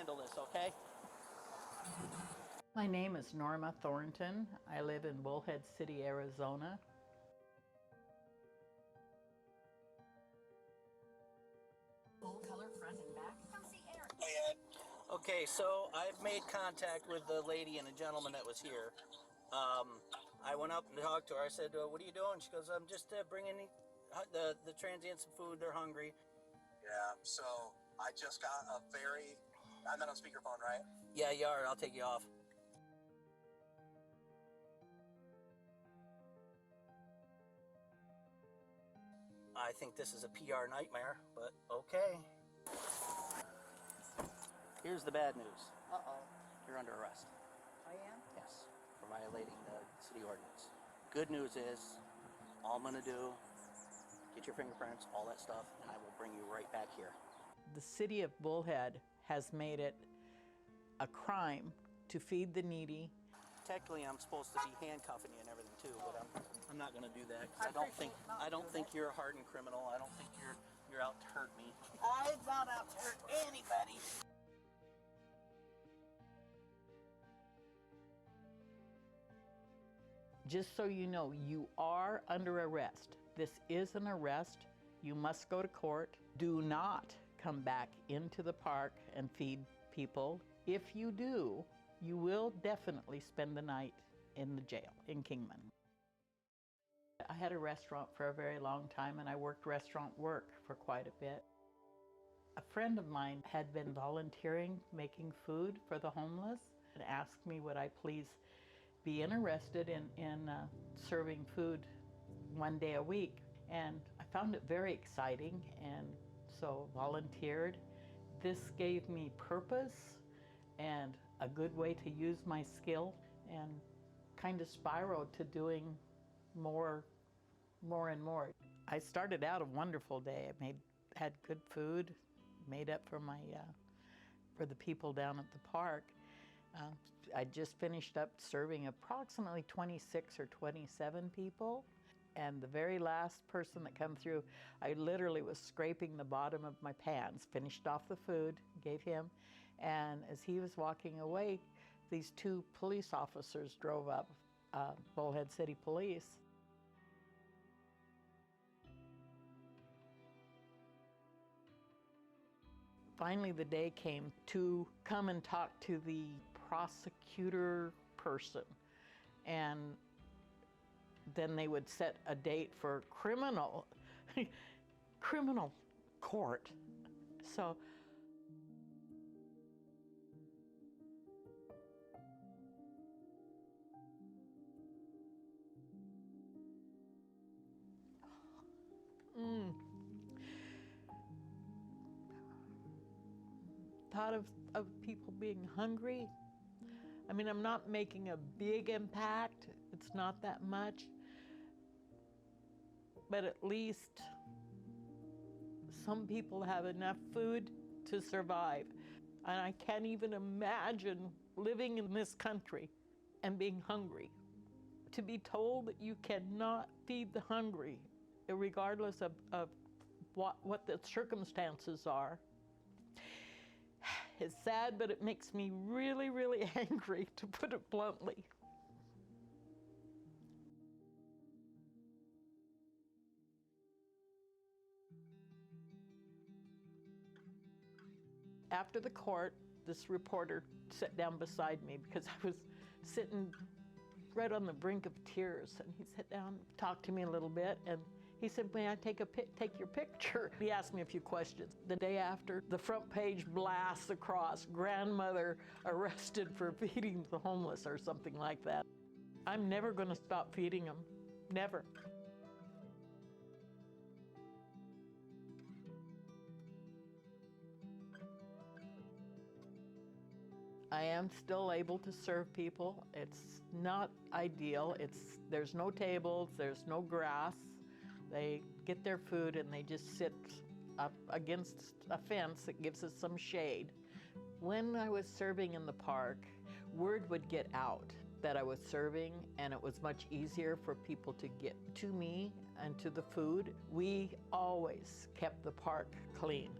handle this, okay? My name is Norma Thornton. I live in Bullhead City, Arizona. Full color front and back. Come see Eric. Hey, Ed. Okay, so I've made contact with the lady and the gentleman that was here. I went up and talked to her. I said, what are you doing? She goes, I'm just bringing the transients some food. They're hungry. Yeah, so I just got I'm not on speakerphone, right? Yeah, you are. I'll take you off. I think this is a PR nightmare, but okay. Here's the bad news. Uh-oh. You're under arrest. I am? Yes, for violating the city ordinance. Good news is, all I'm gonna do, get your fingerprints, all that stuff, and I will bring you right back here. The city of Bullhead has made it a crime to feed the needy. Technically, I'm supposed to be handcuffing you and everything too, but I'm not gonna do that because I don't think you're a hardened criminal. I don't think you're out to hurt me. I'm not out to hurt anybody. Just so you know, you are under arrest. This is an arrest. You must go to court. Do not come back into the park and feed people. If you do, you will definitely spend the night in the jail in Kingman. I had a restaurant for a very long time, and I worked restaurant work for quite a bit. A friend of mine had been volunteering making food for the homeless and asked me would I please be interested in serving food one day a week. And I found it very exciting, and so volunteered. This gave me purpose and a good way to use my skill, and kind of spiraled to doing more and more. I started out a wonderful day. I had good food, made up for for the people down at the park. I just finished up serving approximately 26 or 27 people. And the very last person that come through, I literally was scraping the bottom of my pants, finished off the food, gave him, and as he was walking away, these two police officers drove up, Bullhead City Police. Finally, the day came to come and talk to the prosecutor person, and then they would set a date for criminal court. So thought of people being hungry. I mean, I'm not making a big impact. It's not that much. But at least some people have enough food to survive. And I can't even imagine living in this country and being hungry. To be told that you cannot feed the hungry, regardless of what the circumstances are, is sad, but it makes me really, really angry, to put it bluntly. After the court, this reporter sat down beside me because I was sitting right on the brink of tears, and he sat down, talked to me a little bit, and he said, may I take your picture? He asked me a few questions. The day after, the front page blasts across, grandmother arrested for feeding the homeless, or something like that. I'm never gonna stop feeding them, never. I am still able to serve people. It's not ideal. There's no tables, there's no grass. They get their food and they just sit up against a fence that gives us some shade. When I was serving in the park, word would get out that I was serving, and it was much easier for people to get to me and to the food. We always kept the park clean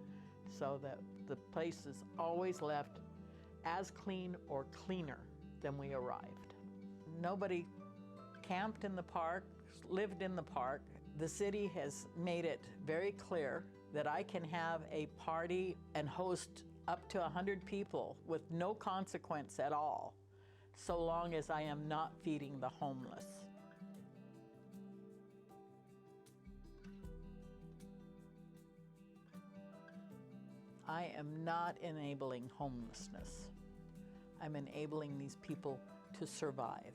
so that the place is always left as clean or cleaner than we arrived. Nobody camped in the park, lived in the park. The city has made it very clear that I can have a party and host up to 100 people with no consequence at all, so long as I am not feeding the homeless. I am not enabling homelessness. I'm enabling these people to survive.